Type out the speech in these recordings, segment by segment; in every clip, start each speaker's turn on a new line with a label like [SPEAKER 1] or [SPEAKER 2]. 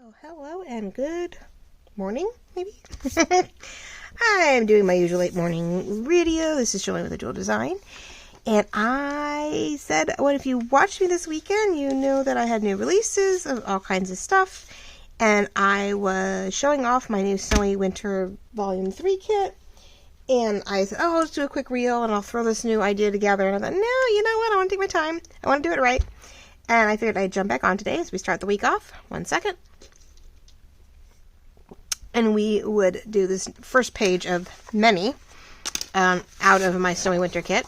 [SPEAKER 1] Oh, hello and good morning, maybe? I'm doing my usual late morning video. This is Showing with a Jewel Design. And I said, well, if you watched me this weekend, you know that I had new releases of all kinds of stuff. And I was showing off my new Snowy Winter Volume 3 kit. And I said, oh, let's do a quick reel and I'll throw this new idea together. And I thought, no, you know what? I want to take my time. I want to do it right. And I figured I'd jump back on today as we start the week off. 1 second. And we would do this first page of many out of my Snowy Winter kit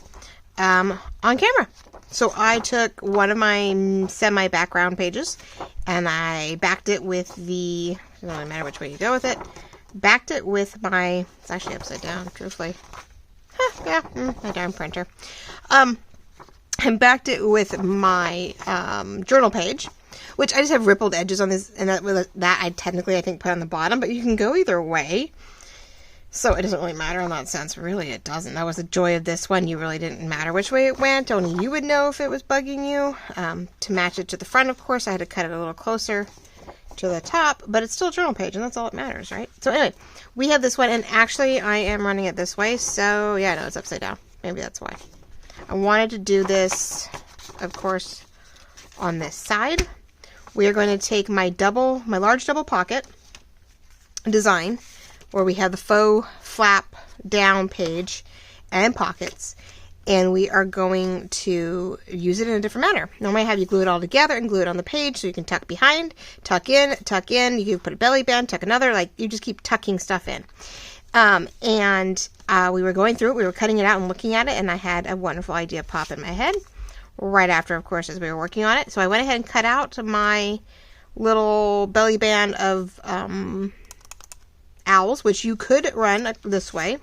[SPEAKER 1] on camera. So I took one of my semi-background pages and I backed it with the, it doesn't really matter which way you go with it, backed it with my, it's actually upside down, truthfully. My darn printer. And backed it with my journal page, which I just have rippled edges on this, and that I technically, I think, put on the bottom, but you can go either way. So it doesn't really matter in that sense. Really, it doesn't. That was the joy of this one. You really didn't matter which way it went. Only you would know if it was bugging you. To match it to the front, of course, I had to cut it a little closer to the top, but it's still a journal page, and that's all that matters, right? So anyway, we have this one, and actually, I am running it this way, so yeah, no, it's upside down. Maybe that's why. I wanted to do this, of course, on this side. We are going to take my large double pocket design, where we have the faux flap down page and pockets, and we are going to use it in a different manner. Normally I have you glue it all together and glue it on the page so you can tuck behind, tuck in, you can put a belly band, tuck another, like you just keep tucking stuff in. We were going through it, we were cutting it out and looking at it, and I had a wonderful idea pop in my head right after, of course, as we were working on it. So I went ahead and cut out my little belly band of owls, which you could run this way.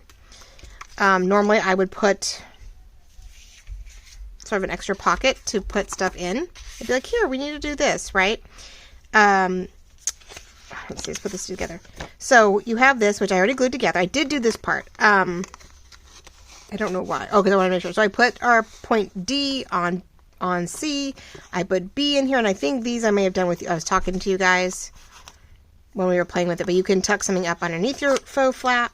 [SPEAKER 1] Normally I would put sort of an extra pocket to put stuff in. I'd be like, here, we need to do this, right? Let's see, let's put this together. So you have this, which I already glued together. I did do this part. I don't know why. Oh, because I want to make sure. So I put our point D on C. I put B in here, and I think these I may have done with you. I was talking to you guys when we were playing with it, but you can tuck something up underneath your faux flap.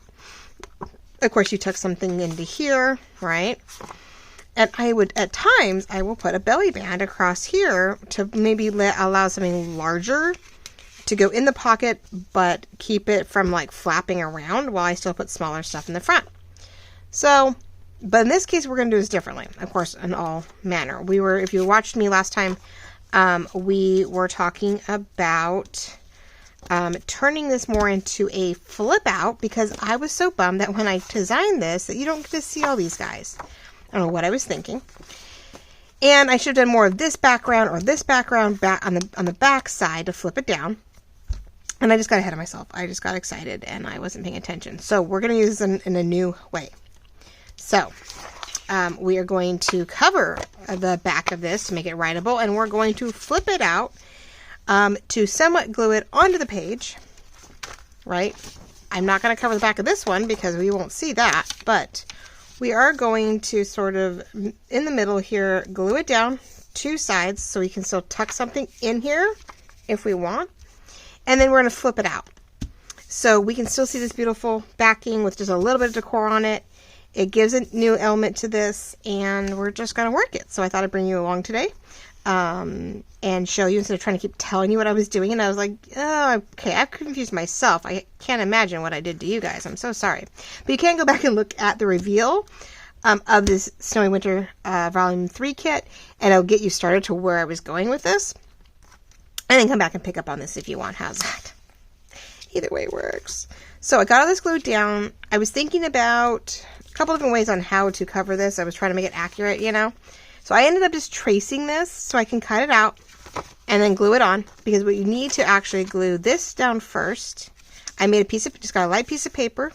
[SPEAKER 1] Of course, you tuck something into here, right? And at times, I will put a belly band across here to maybe allow something larger to go in the pocket, but keep it from like flapping around while I still put smaller stuff in the front. So, but in this case, we're going to do this differently, of course, in all manner. If you watched me last time, we were talking about turning this more into a flip out, because I was so bummed that when I designed this, that you don't get to see all these guys. I don't know what I was thinking. And I should have done more of this background or this background back on the back side to flip it down. And I just got ahead of myself. I just got excited and I wasn't paying attention. So we're going to use this in a new way. So we are going to cover the back of this to make it writable, and we're going to flip it out to somewhat glue it onto the page, right? I'm not going to cover the back of this one because we won't see that, but we are going to sort of, in the middle here, glue it down two sides so we can still tuck something in here if we want. And then we're going to flip it out. So we can still see this beautiful backing with just a little bit of decor on it. It gives a new element to this, and we're just going to work it. So I thought I'd bring you along today and show you instead of trying to keep telling you what I was doing. And I was like, oh, okay, I've confused myself. I can't imagine what I did to you guys. I'm so sorry. But you can go back and look at the reveal of this Snowy Winter Volume 3 kit, and it'll get you started to where I was going with this. And then come back and pick up on this if you want. How's that? Either way works. So I got all this glued down. I was thinking about a couple different ways on how to cover this. I was trying to make it accurate, you know. So I ended up just tracing this so I can cut it out and then glue it on. Because what you need to actually glue this down first. I made just got a light piece of paper.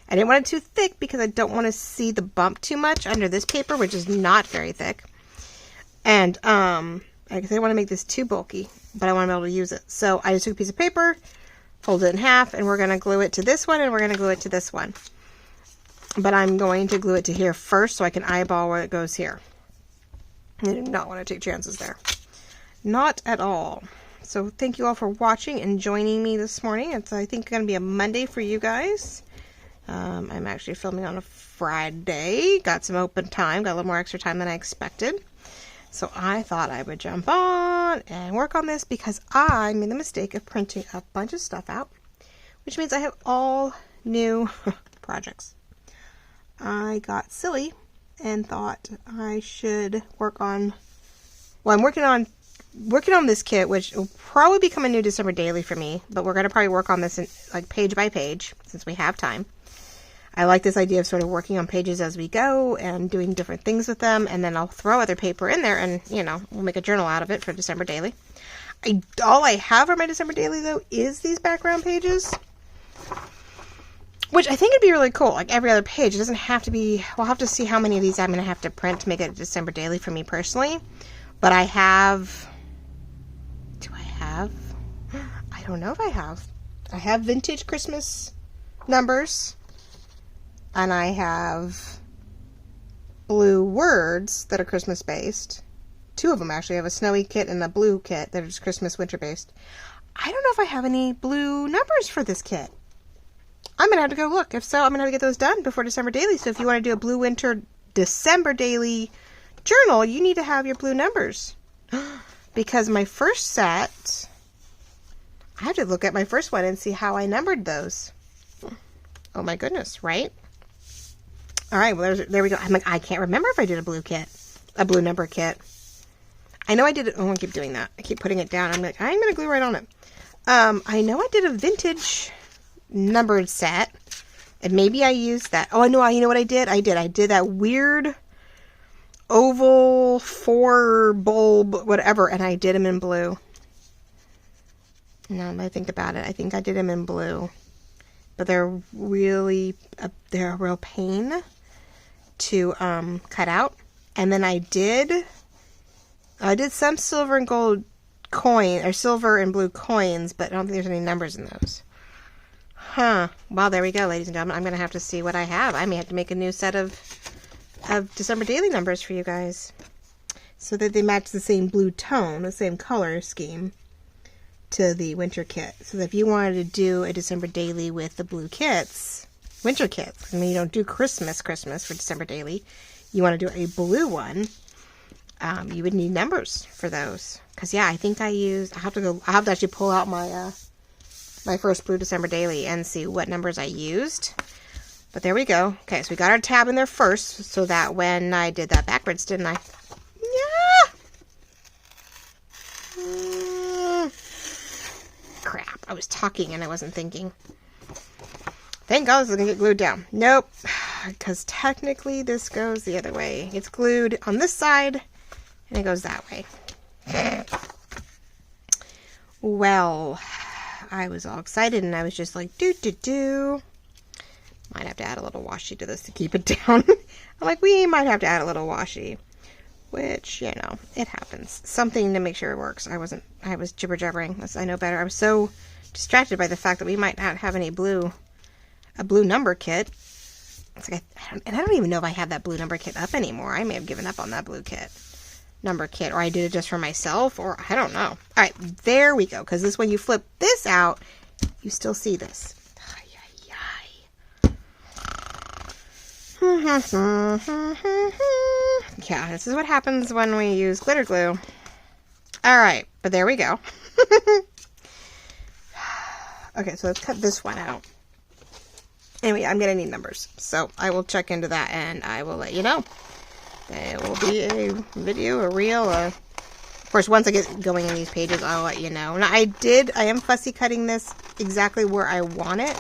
[SPEAKER 1] I didn't want it too thick because I don't want to see the bump too much under this paper, which is not very thick. And I didn't want to make this too bulky, but I want to be able to use it. So I just took a piece of paper, fold it in half, and we're going to glue it to this one, and we're going to glue it to this one. But I'm going to glue it to here first so I can eyeball where it goes here. I do not want to take chances there. Not at all. So thank you all for watching and joining me this morning. It's, I think, going to be a Monday for you guys. I'm actually filming on a Friday. Got some open time. Got a little more extra time than I expected. So I thought I would jump on and work on this because I made the mistake of printing a bunch of stuff out, which means I have all new projects. I got silly and thought I should work on, well, I'm working on this kit, which will probably become a new December daily for me, but we're going to probably work on this in, like, page by page since we have time. I like this idea of sort of working on pages as we go and doing different things with them, and then I'll throw other paper in there and, you know, we'll make a journal out of it for December daily. All I have for my December daily, though, is these background pages, which I think would be really cool. Like every other page, it doesn't have to be, we'll have to see how many of these I'm going to have to print to make it a December daily for me personally. But I have, I don't know if I have vintage Christmas numbers. And I have blue words that are Christmas based. 2 of them actually. I have a snowy kit and a blue kit that is Christmas winter based. I don't know if I have any blue numbers for this kit. I'm going to have to go look. If so, I'm going to have to get those done before December daily. So if you want to do a blue winter December daily journal, you need to have your blue numbers. Because my first set, I have to look at my first one and see how I numbered those. Oh my goodness, right? All right, well, there we go. I'm like, I can't remember if I did a blue number kit. I know I did it. Oh, I keep doing that. I keep putting it down. I'm like, I'm going to glue right on it. I know I did a vintage numbered set, and maybe I used that. Oh, I know. You know what I did? I did that weird oval 4 bulb whatever, and I did them in blue. Now I think about it. I think I did them in blue. But they're really, they're a real pain to cut out. And then I did some silver and gold coin, or silver and blue coins, but I don't think there's any numbers in those. Huh. Well, there we go, ladies and gentlemen. I'm going to have to see what I have. I may have to make a new set of December daily numbers for you guys, so that they match the same blue tone, the same color scheme to the winter kit. So that if you wanted to do a December daily with the blue kits, winter kits, I mean, you don't do Christmas for December daily, you want to do a blue one, you would need numbers for those. Because yeah, I think I'll have to actually pull out my my first blue December daily and see what numbers I used. But there we go. Okay, so we got our tab in there first, so that when I did that backwards, didn't I? Yeah. Crap, I was talking and I wasn't thinking. Thank God this is going to get glued down. Nope, because technically this goes the other way. It's glued on this side and it goes that way. Well, I was all excited and I was just like, do. Might have to add a little washi to this to keep it down. I'm like, we might have to add a little washi. Which, you know, it happens. Something to make sure it works. I was jibber-jabbering. I know better. I was so distracted by the fact that we might not have a blue number kit. It's like, I don't even know if I have that blue number kit up anymore. I may have given up on that blue number kit, or I did it just for myself, or I don't know. All right, there we go. Because when you flip this out, you still see this. Yeah, this is what happens when we use glitter glue. Alright, but there we go. Okay, so let's cut this one out. Anyway, I'm going to need numbers. So I will check into that and I will let you know. There will be a video, a reel. Of course, once I get going in these pages, I'll let you know. Now, I am fussy cutting this exactly where I want it,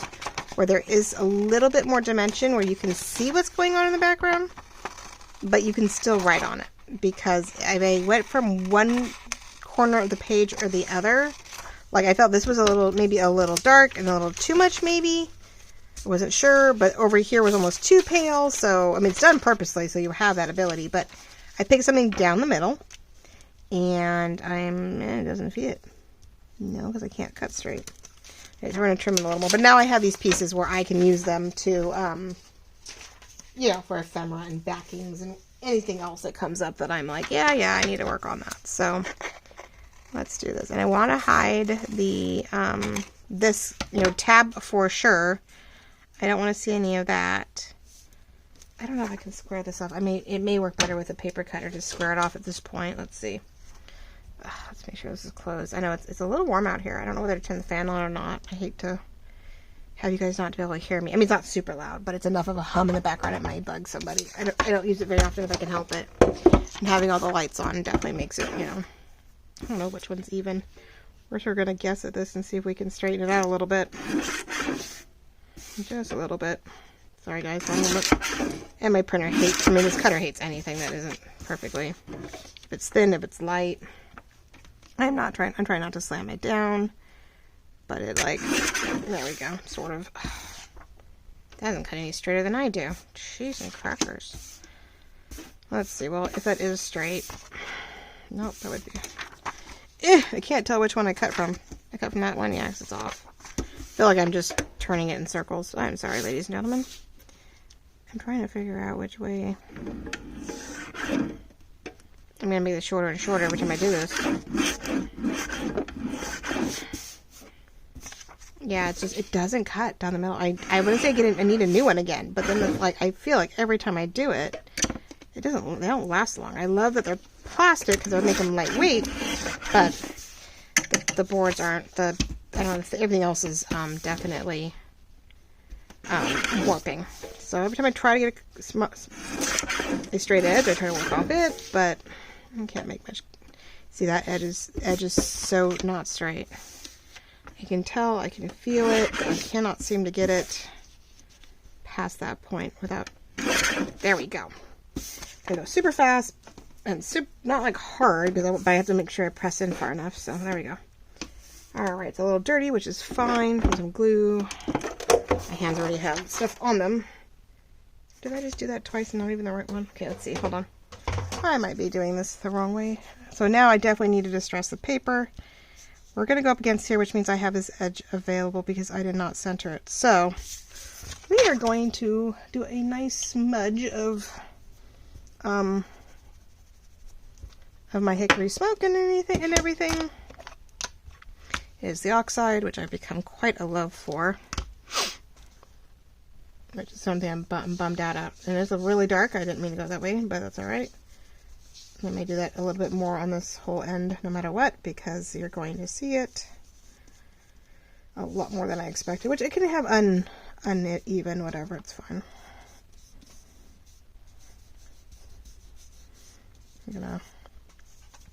[SPEAKER 1] where there is a little bit more dimension where you can see what's going on in the background, but you can still write on it, because I went from one corner of the page or the other. Like, I felt this was maybe a little dark and a little too much, maybe. I wasn't sure, but over here was almost too pale, so, I mean, it's done purposely, so you have that ability, but I picked something down the middle, and it doesn't fit. No, because I can't cut straight. Okay, so we're going to trim it a little more. But now I have these pieces where I can use them to, you know, for ephemera and backings and anything else that comes up that I'm like, yeah, I need to work on that. So Let's do this. And I want to hide the, this, you know, tab for sure. I don't want to see any of that. I don't know if I can square this off. It may work better with a paper cutter to square it off at this point. Let's see. Let's make sure this is closed. I know it's a little warm out here. I don't know whether to turn the fan on or not. I hate to have you guys not be able to hear me. I mean, it's not super loud, but it's enough of a hum in the background it might bug somebody. I don't use it very often if I can help it. And having all the lights on definitely makes it, you know, I don't know which one's even. We're sort of going to guess at this and see if we can straighten it out a little bit. Just a little bit. Sorry guys, and my printer hates, I mean this cutter hates anything that isn't perfectly, if it's thin, if it's light. I'm trying not to slam it down, but it like, there we go, sort of. That doesn't cut any straighter than I do. Cheese and crackers. Let's see, well, if that is straight, nope, that would be, I can't tell which one I cut from. I cut from that one, yeah, 'cause it's off. I feel like I'm just turning it in circles. I'm sorry, ladies and gentlemen. I'm trying to figure out which way. I'm going to make this shorter and shorter every time I do this. Yeah, it's just, it doesn't cut down the middle. I wouldn't say I need a new one again, but then like I feel like every time I do it, they don't last long. I love that they're plastic because they'll make them lightweight, but the boards aren't. I don't know, everything else is definitely warping. So every time I try to get a straight edge, I try to work off it, but I can't make much. See, that edge is so not straight. I can tell, I can feel it, but I cannot seem to get it past that point without. There we go. I go super fast and not like hard because I have to make sure I press in far enough. So there we go. All right, it's a little dirty, which is fine. Put some glue. My hands already have stuff on them. Did I just do that twice and not even the right one? Okay, let's see. Hold on. I might be doing this the wrong way. So now I definitely need to distress the paper. We're going to go up against here, which means I have this edge available because I did not center it. So we are going to do a nice smudge of my hickory smoke and everything. It is the oxide, which I've become quite a love for. Which is something I'm bummed out at. And it's really dark. I didn't mean to go that way, but that's alright. I may do that a little bit more on this whole end, no matter what, because you're going to see it a lot more than I expected. Which I can have uneven, whatever, it's fine.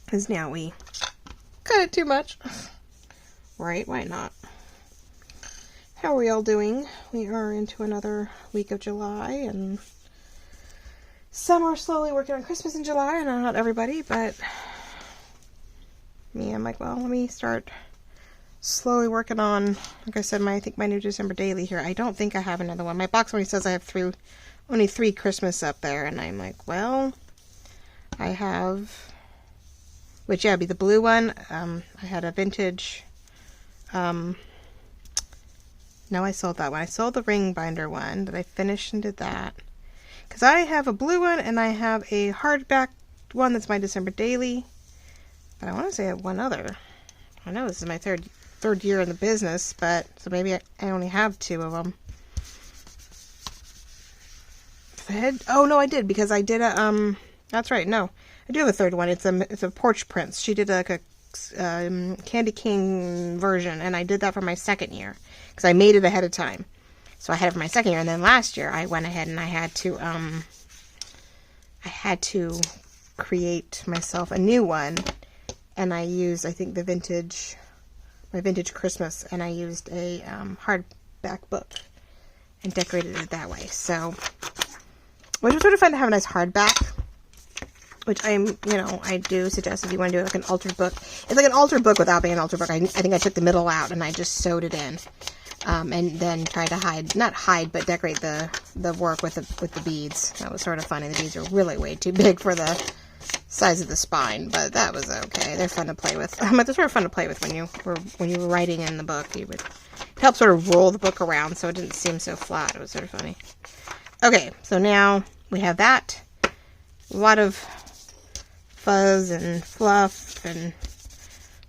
[SPEAKER 1] Because now we cut it too much. Right, why not? How are we all doing? We are into another week of July, and some are slowly working on Christmas in July. I know not everybody, but me, I'm like, well, let me start slowly working on, like I said, I think my new December daily here. I don't think I have another one. My box only says I have only 3 Christmas up there, and I'm like, well, I have, which, yeah, it'd be the blue one. I had a vintage, no, I sold that one. I sold the ring binder one that I finished and did that. Because I have a blue one and I have a hardback one that's my December daily. But I want to say I have one other. I know this is my third year in the business, but so maybe I only have 2 of them. Oh no, I did, because I did a that's right, no, I do have a third one. It's a Porch Prince. She did like a Candy King version, and I did that for my 2nd year because I made it ahead of time. So I had it for my 2nd year, and then last year I went ahead and I had to create myself a new one, and I used, I think, my vintage Christmas, and I used a hardback book and decorated it that way. So, which was sort of fun to have a nice hardback. Which I do suggest if you want to do like an altered book. It's like an altered book without being an altered book. I think I took the middle out and I just sewed it in. And then tried to not hide, but decorate the work with the beads. That was sort of funny. The beads are really way too big for the size of the spine, but that was okay. They're fun to play with. But they're sort of fun to play with when you were writing in the book. It helped sort of roll the book around so it didn't seem so flat. It was sort of funny. Okay, so now we have that. A lot of fuzz and fluff and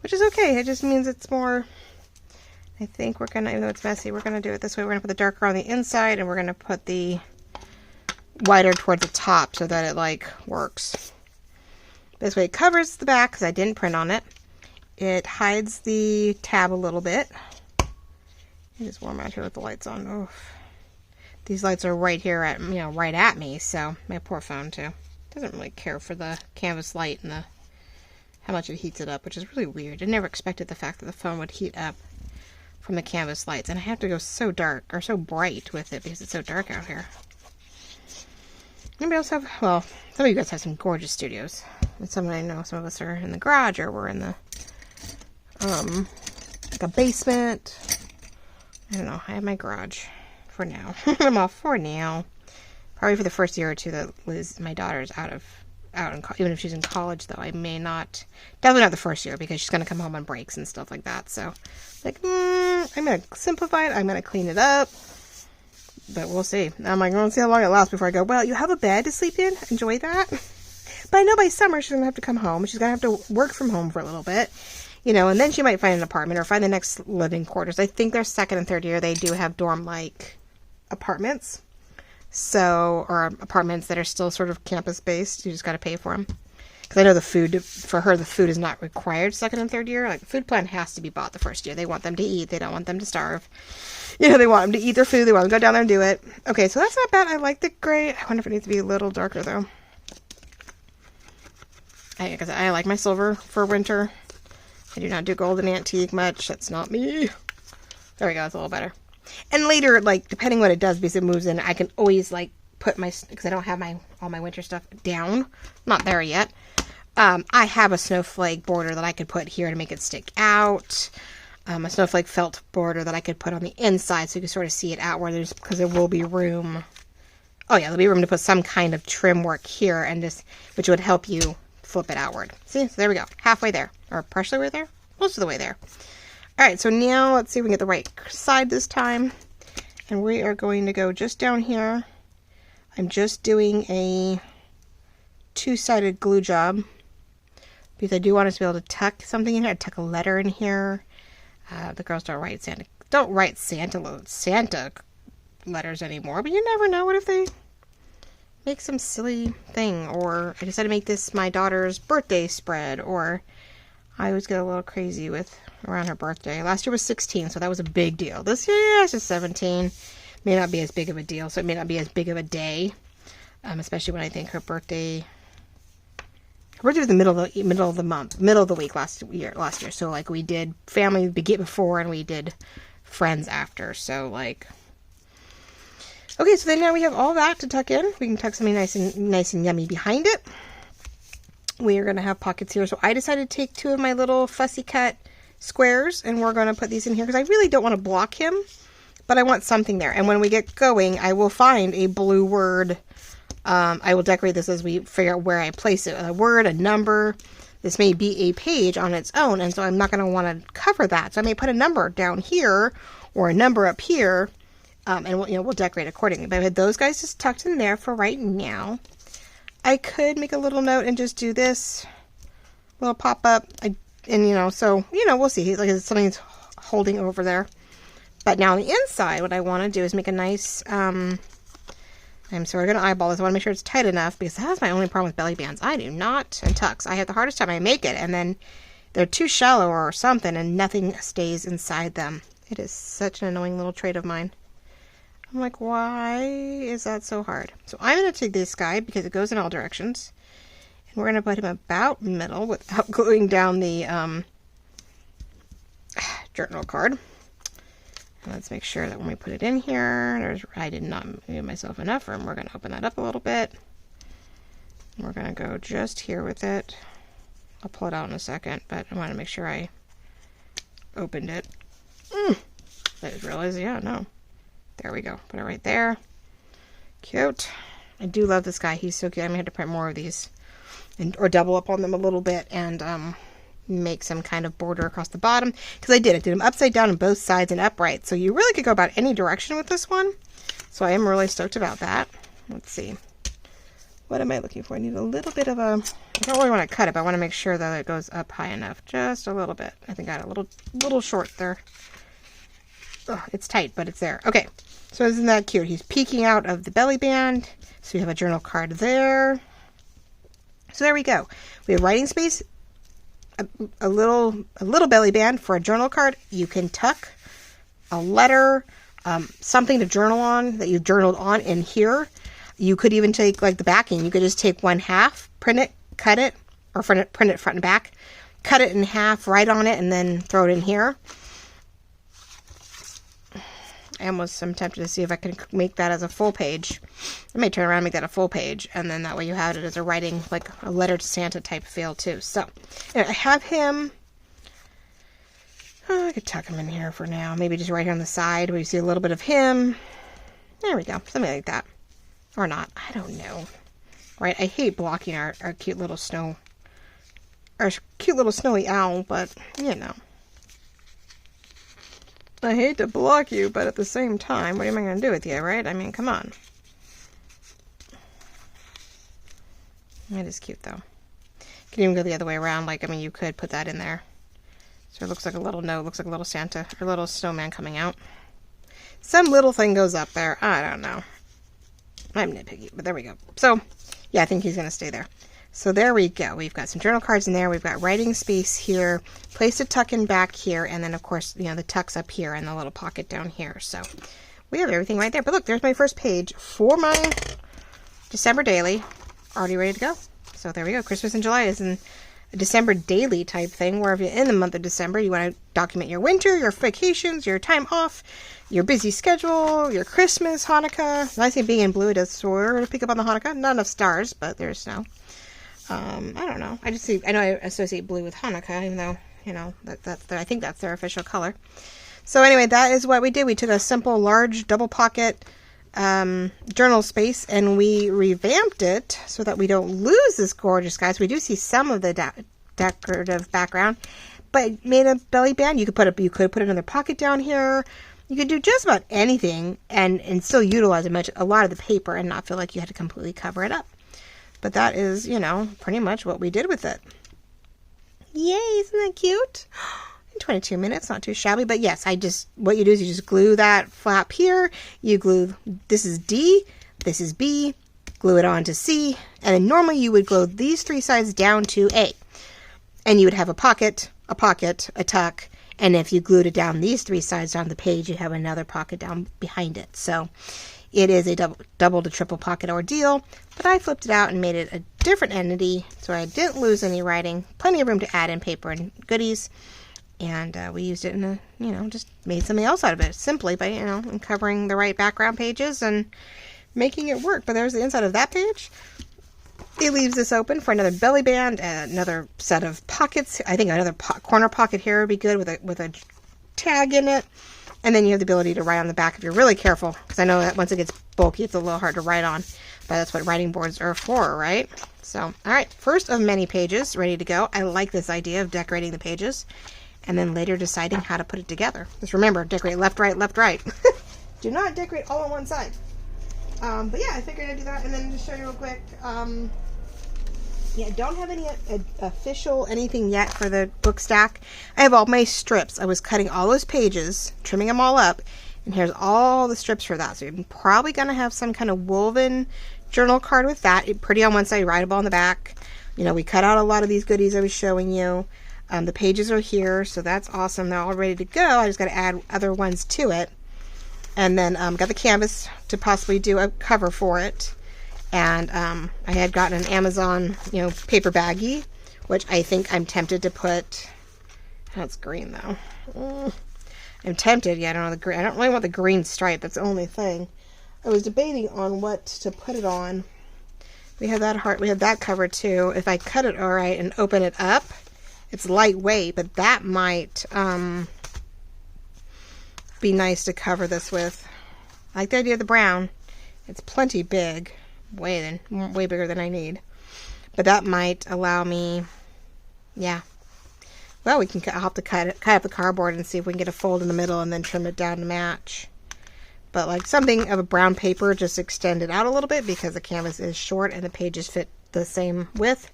[SPEAKER 1] which is okay. It just means it's more, I think we're gonna, even though it's messy, we're gonna do it this way. We're gonna put the darker on the inside, and we're gonna put the whiter towards the top so that it like works. This way it covers the back because I didn't print on it. It hides the tab a little bit. It's warm out here with the lights on. Oh, these lights are right here at, you know, right at me, so my poor phone too. Doesn't really care for the canvas light and how much it heats it up, which is really weird. I never expected the fact that the phone would heat up from the canvas lights, and I have to go so dark or so bright with it because it's so dark out here. Anybody else have, well, some of you guys have some gorgeous studios. And some I know some of us are in the garage or we're in the like a basement. I don't know. I have my garage for now. I'm off for now. Probably for the first year or two that Liz, my daughter's out in even if she's in college, though, I may not. Definitely not the first year because she's going to come home on breaks and stuff like that. So, like, I'm going to simplify it. I'm going to clean it up. But we'll see. I'm like, we'll see how long it lasts before I go, well, you have a bed to sleep in? Enjoy that. But I know by summer she's going to have to come home. She's going to have to work from home for a little bit. You know, and then she might find an apartment or find the next living quarters. I think their second and third year, they do have dorm-like apartments. So, or apartments that are still sort of campus-based. You just got to pay for them. Because I know the food, for her, the food is not required second and third year. Like, the food plan has to be bought the first year. They want them to eat. They don't want them to starve. You know, they want them to eat their food. They want them to go down there and do it. Okay, so that's not bad. I like the gray. I wonder if it needs to be a little darker, though. I like my silver for winter. I do not do gold and antique much. That's not me. There we go. It's a little better. And later, like, depending what it does, because it moves in, I can always, like, put my, because I don't have all my winter stuff down. Not there yet. I have a snowflake border that I could put here to make it stick out. A snowflake felt border that I could put on the inside so you can sort of see it out where there's, because there will be room. Oh yeah, there'll be room to put some kind of trim work here and just, which would help you flip it outward. See, so there we go. Halfway there, or partially way there, most of the way there. All right, so now let's see if we can get the right side this time. And we are going to go just down here. I'm just doing a two-sided glue job because I do want us to be able to tuck something in here. I tuck a letter in here. The girls don't write Santa letters anymore, but you never know. What if they make some silly thing, or I decided to make this my daughter's birthday spread, or I always get a little crazy with around her birthday. Last year was 16, so that was a big deal. This year, yeah, it's just 17. May not be as big of a deal, so it may not be as big of a day, especially when I think her birthday was the middle of the month, middle of the week last year. So like we did family before and we did friends after. So like, okay, so then now we have all that to tuck in. We can tuck something nice and yummy behind it. We are going to have pockets here. So I decided to take two of my little fussy cut squares and we're going to put these in here because I really don't want to block him, but I want something there. And when we get going, I will find a blue word. I will decorate this as we figure out where I place it. A word, a number. This may be a page on its own, and so I'm not going to want to cover that. So I may put a number down here or a number up here, and we'll decorate accordingly. But I had those guys just tucked in there for right now. I could make a little note and just do this little pop up, so we'll see. Like something's holding over there. But now on the inside, what I want to do is make a nice. I'm sort of going to eyeball this. I want to make sure it's tight enough because that's my only problem with belly bands. I do not, and tucks. I have the hardest time. I make it, and then they're too shallow or something, and nothing stays inside them. It is such an annoying little trait of mine. I'm like, why is that so hard? So I'm going to take this guy because it goes in all directions, and we're going to put him about middle without gluing down the journal card. Let's make sure that when we put it in here, I did not give myself enough room. We're going to open that up a little bit. We're going to go just here with it. I'll pull it out in a second, but I want to make sure I opened it. I just realized, yeah, no. There we go. Put it right there. Cute. I do love this guy. He's so cute. I'm going to have to print more of these or double up on them a little bit and make some kind of border across the bottom because I did them upside down on both sides and upright, so you really could go about any direction with this one. So I am really stoked about that. Let's see, What am I looking for? I need a little bit of a, I don't really want to cut it, but I want to make sure that it goes up high enough. Just a little bit. I think I got a little short there. Oh, it's tight, but it's there. Okay, so isn't that cute? He's peeking out of the belly band. So we have a journal card there. So there we go. We have writing space, a little belly band for a journal card. You can tuck a letter, something to journal on that you've journaled on in here. You could even take like the backing. You could just take 1/2, print it, cut it, or print it front and back, cut it in half, write on it, and then throw it in here. I almost am tempted to see if I can make that as a full page. I may turn around and make that a full page, and then that way you have it as a writing, like a letter to Santa type feel too. So anyway, I have him. Oh, I could tuck him in here for now. Maybe just right here on the side where you see a little bit of him. There we go. Something like that. Or not. I don't know. Right? I hate blocking our cute little snowy owl, but, you know. I hate to block you, but at the same time, what am I going to do with you, right? I mean, come on. It is cute, though. You can even go the other way around. Like, I mean, you could put that in there. So it looks like a little looks like a little Santa, or a little snowman coming out. Some little thing goes up there. I don't know. I'm nitpicky, but there we go. So, yeah, I think he's going to stay there. So there we go. We've got some journal cards in there. We've got writing space here, place to tuck in back here, and then, of course, you know, the tuck's up here and the little pocket down here. So we have everything right there. But look, there's my first page for my December daily, already ready to go. So there we go. Christmas in July is in a December daily type thing, where if you're in the month of December, you want to document your winter, your vacations, your time off, your busy schedule, your Christmas, Hanukkah. When I say being in blue, it does sort of pick up on the Hanukkah. Not enough stars, but there's snow. I don't know. I know I associate blue with Hanukkah, even though, you know, I think that's their official color. So anyway, that is what we did. We took a simple, large, double pocket journal space, and we revamped it so that we don't lose this gorgeous guy. So we do see some of the decorative background, but made a belly band. You could put another pocket down here. You could do just about anything and still utilize a lot of the paper and not feel like you had to completely cover it up. But that is, you know, pretty much what we did with it. Yay, isn't that cute? In 22 minutes, not too shabby. But yes, what you do is you just glue that flap here. You glue, this is D, this is B, glue it on to C. And then normally you would glue these three sides down to A. And you would have a pocket, a tuck. And if you glued it down these three sides down the page, you have another pocket down behind it. So it is a double to triple pocket ordeal, but I flipped it out and made it a different entity so I didn't lose any writing. Plenty of room to add in paper and goodies. And we used it in a, you know, just made something else out of it simply by, you know, uncovering the right background pages and making it work. But there's the inside of that page. It leaves this open for another belly band, another set of pockets. I think another corner pocket here would be good with a tag in it. And then you have the ability to write on the back if you're really careful, because I know that once it gets bulky, it's a little hard to write on. But that's what writing boards are for, right? So, all right, first of many pages ready to go. I like this idea of decorating the pages and then later deciding how to put it together. Just remember, decorate left, right, left, right. Do not decorate all on one side. But yeah, I figured I'd do that. And then to show you real quick, yeah, I don't have any official anything yet for the book stack. I have all my strips. I was cutting all those pages, trimming them all up, and here's all the strips for that. So you're probably going to have some kind of woven journal card with that. Pretty on one side, writable on the back. You know, we cut out a lot of these goodies I was showing you. The pages are here, so that's awesome. They're all ready to go. I just got to add other ones to it. And then got the canvas to possibly do a cover for it. And I had gotten an Amazon, you know, paper baggie, which I think I'm tempted to put. That's green though. I'm tempted. Yeah, I don't know the green. I don't really want the green stripe. That's the only thing. I was debating on what to put it on. We have that heart. We have that cover too. If I cut it all right and open it up, it's lightweight, but that might be nice to cover this with. I like the idea of the brown. It's plenty big. Way bigger than I need, but that might allow me, yeah. Well, I'll have to cut up the cardboard and see if we can get a fold in the middle and then trim it down to match. but like something of a brown paper, just extend it out a little bit because the canvas is short and the pages fit the same width.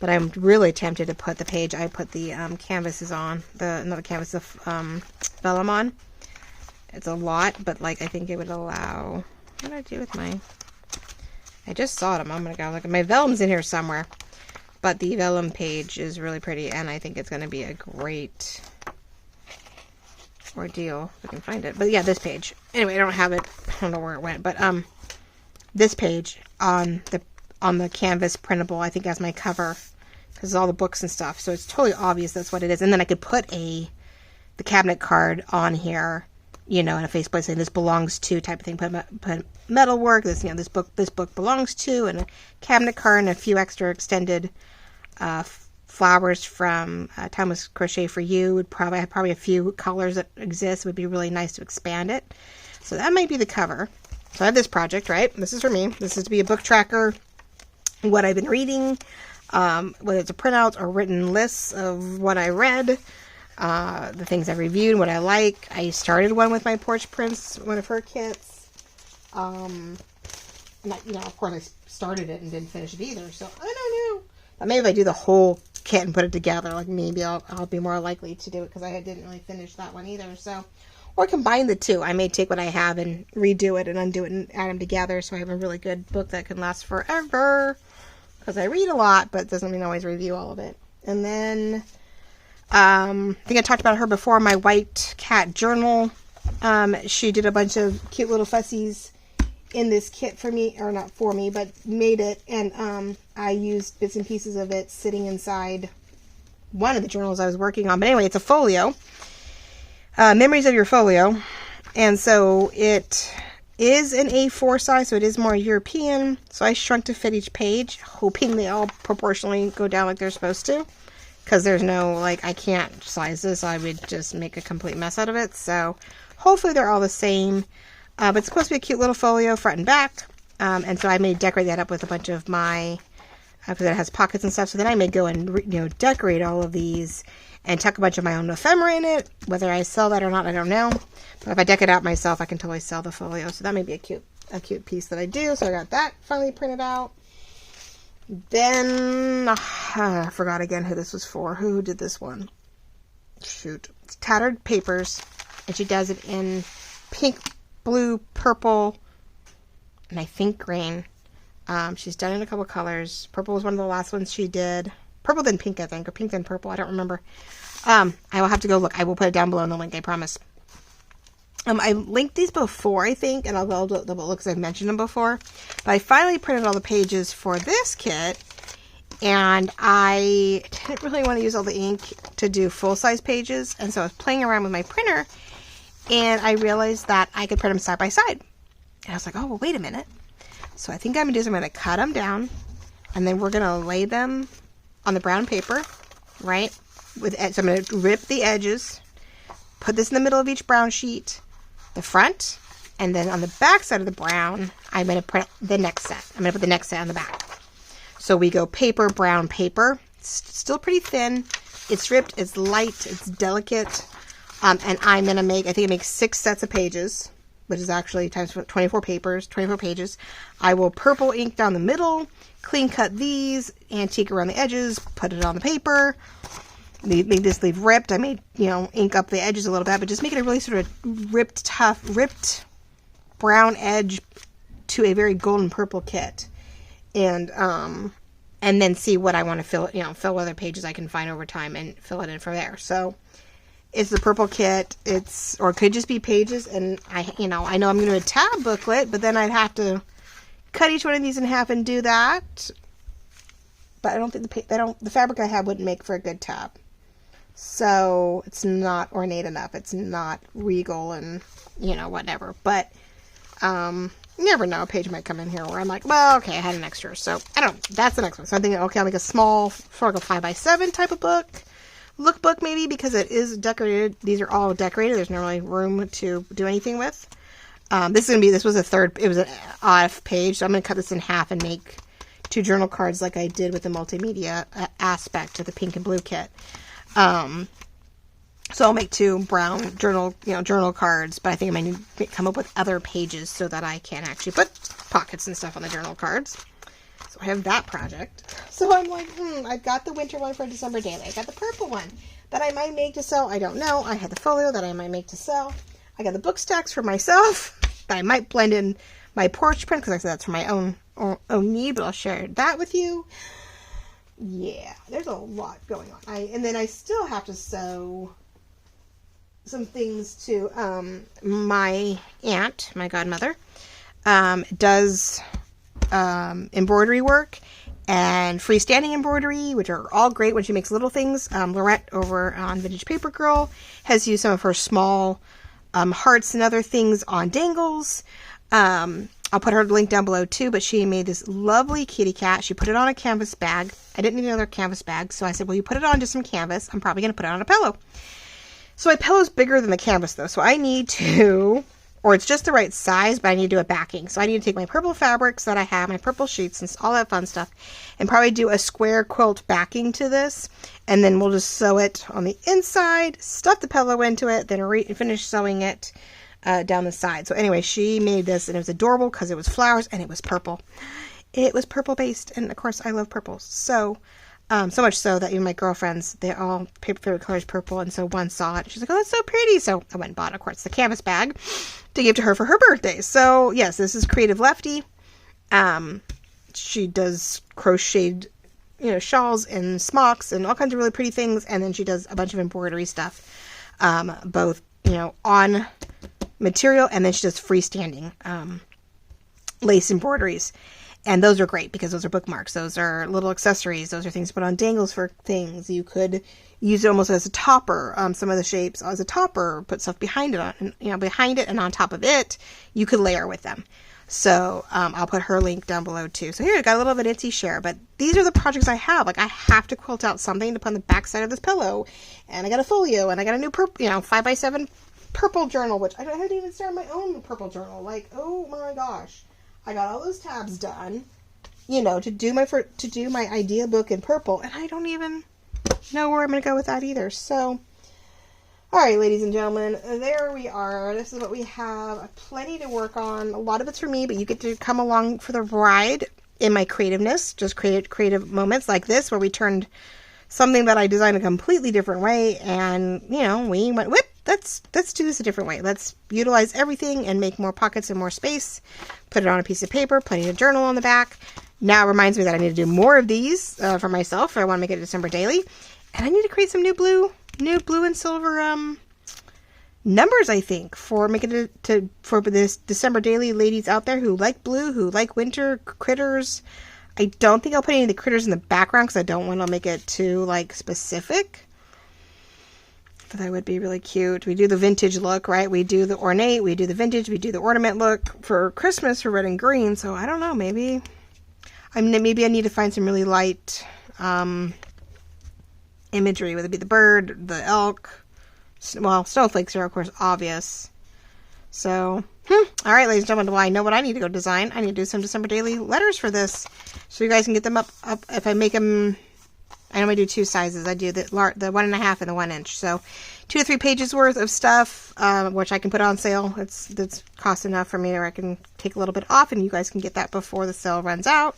[SPEAKER 1] But I'm really tempted to put the page I put the canvases on, not the canvas, the vellum on. It's a lot, but like I think it would allow, what did I do with my, I just saw it a moment ago. Like my vellum's in here somewhere, but the vellum page is really pretty, and I think it's going to be a great ordeal if I can find it. But yeah, this page. Anyway, I don't have it. I don't know where it went, but this page on the canvas printable, I think, as my cover, because it's all the books and stuff. So it's totally obvious that's what it is. And then I could put the cabinet card on here, you know, in a faceplate saying this belongs to type of thing. Put metalwork. This, you know, this book belongs to, and a cabinet card and a few extra extended flowers from Timeless Crochet for You. Would probably a few colors that exist. It would be really nice to expand it. So that might be the cover. So I have this project, right? This is for me. This is to be a book tracker. What I've been reading, whether it's a printout or written lists of what I read, the things I reviewed, what I like. I started one with my Porch Prince, one of her kits. And you know, of course, I started it and didn't finish it either. So I don't know. But maybe if I do the whole kit and put it together, like maybe I'll be more likely to do it because I didn't really finish that one either. So, or combine the two. I may take what I have and redo it and undo it and add them together so I have a really good book that can last forever. Because I read a lot, but it doesn't mean I always review all of it. And then, I think I talked about her before, my white cat journal. She did a bunch of cute little fussies in this kit for me, or not for me, but made it. And I used bits and pieces of it sitting inside one of the journals I was working on. But anyway, it's a folio. Memories of Your Folio. And so it is an A4 size, so it is more European. So I shrunk to fit each page, hoping they all proportionally go down like they're supposed to. Because there's no, like, I can't size this. I would just make a complete mess out of it. So hopefully they're all the same. But it's supposed to be a cute little folio, front and back. And so I may decorate that up with a bunch of my, because it has pockets and stuff. So then I may go and, you know, decorate all of these and tuck a bunch of my own ephemera in it. Whether I sell that or not, I don't know. But if I deck it out myself, I can totally sell the folio. So that may be a cute piece that I do. So I got that finally printed out. Then, I forgot again who this was for. Who did this one? Shoot. It's Tattered Papers. And she does it in pink, blue, purple, and I think green. She's done it in a couple colors. Purple was one of the last ones she did. Purple then pink, I think, or pink then purple. I don't remember. I will have to go look. I will put it down below in the link, I promise. I linked these before, I think, and I'll go double look because I've mentioned them before. But I finally printed all the pages for this kit, and I didn't really want to use all the ink to do full-size pages, and so I was playing around with my printer, and I realized that I could print them side by side. And I was like, oh, well, wait a minute. So I think I'm going to do is I'm going to cut them down, and then we're going to lay them on the brown paper, right? So I'm going to rip the edges, put this in the middle of each brown sheet, the front, and then on the back side of the brown, I'm going to print the next set. I'm going to put the next set on the back. So we go paper, brown, paper. It's still pretty thin. It's ripped. It's light. It's delicate. And I'm going to make, I think I make 6 sets of pages, which is actually times 24 pages. I will purple ink down the middle, clean cut these, antique around the edges, put it on the paper. Make this leave ripped. I may, you know, ink up the edges a little bit, but just make it a really sort of ripped brown edge to a very golden purple kit. And then see what I want to fill, fill other pages I can find over time and fill it in from there. So it's the purple kit. Or it could just be pages. And I know I'm going to do a tab booklet, but then I'd have to cut each one of these in half and do that. But I don't think the fabric I have wouldn't make for a good tab. So it's not ornate enough. It's not regal and, whatever. But, you never know. A page might come in here where I'm like, well, okay, I had an extra. So, I don't know. That's the next one. So I'm thinking, okay, I'll make a small, sort of a 5x7 type of book. Lookbook maybe, because it is decorated. These are all decorated. There's not really room to do anything with. This was an odd page. So I'm going to cut this in half and make 2 journal cards like I did with the multimedia aspect of the pink and blue kit. So So I'll make 2 brown journal, journal cards, but I think I might need to come up with other pages so that I can actually put pockets and stuff on the journal cards. So I have that project. So I'm like, I've got the winter one for December daily. I got the purple one that I might make to sell. I don't know. I had the folio that I might make to sell. I got the book stacks for myself that I might blend in my porch print because I said that's for my own need, but I'll share that with you. Yeah, there's a lot going on. And then I still have to sew some things to my aunt, my godmother, does embroidery work and freestanding embroidery, which are all great when she makes little things. Lorette over on Vintage Paper Girl has used some of her small hearts and other things on dangles. I'll put her link down below too, but she made this lovely kitty cat. She put it on a canvas bag. I didn't need another canvas bag, so I said, well, you put it on just some canvas. I'm probably going to put it on a pillow. So my pillow's bigger than the canvas though, so I need to, or it's just the right size, but I need to do a backing. So I need to take my purple fabrics that I have, my purple sheets and all that fun stuff, and probably do a square quilt backing to this, and then we'll just sew it on the inside, stuff the pillow into it, then finish sewing it down the side. So anyway, she made this, and it was adorable because it was flowers, and it was purple. It was purple based, and of course I love purple. So much so that even my girlfriends, they all favorite color is purple, and so one saw it. She's like, oh, that's so pretty. So I went and bought, of course, the canvas bag to give to her for her birthday. So yes, this is Creative Lefty. She does crocheted, shawls and smocks and all kinds of really pretty things, and then she does a bunch of embroidery stuff, both, on material, and then she does freestanding lace embroideries. And those are great because those are bookmarks. Those are little accessories. Those are things to put on dangles for things. You could use it almost as a topper. Some of the shapes as a topper, put stuff behind it, behind it and on top of it. You could layer with them. So I'll put her link down below too. So here I got a little bit of Etsy share, but these are the projects I have. Like I have to quilt out something to put on the back side of this pillow, and I got a folio, and I got a new purple, 5x7 purple journal, which I haven't even started my own purple journal. Like, oh my gosh. I got all those tabs done, to do my idea book in purple, and I don't even know where I'm going to go with that either. So, all right, ladies and gentlemen, there we are. This is what we have. Plenty to work on. A lot of it's for me, but you get to come along for the ride in my creativeness. Just creative moments like this where we turned something that I designed a completely different way, and we went, whip. Let's do this a different way. Let's utilize everything and make more pockets and more space. Put it on a piece of paper, putting a journal on the back. Now it reminds me that I need to do more of these for myself if I want to make it a December daily. And I need to create some new blue and silver numbers, I think, for making it for this December daily ladies out there who like blue, who like winter critters. I don't think I'll put any of the critters in the background because I don't want to make it too specific. That would be really cute. We do the vintage look, right? We do the ornate, we do the vintage, we do the ornament look for Christmas for red and green. So I don't know, maybe I need to find some really light imagery, whether it be the bird, the elk. Well, snowflakes are of course obvious. So, all right, ladies and gentlemen, do I know what I need to go design? I need to do some December daily letters for this, so you guys can get them up if I make them. I normally do 2 sizes. I do the 1.5 and the 1 inch. So 2 to 3 pages worth of stuff, which I can put on sale. That's cost enough for me, or I can take a little bit off, and you guys can get that before the sale runs out.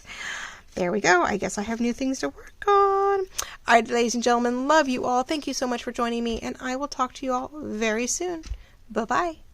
[SPEAKER 1] There we go. I guess I have new things to work on. All right, ladies and gentlemen, love you all. Thank you so much for joining me, and I will talk to you all very soon. Bye-bye.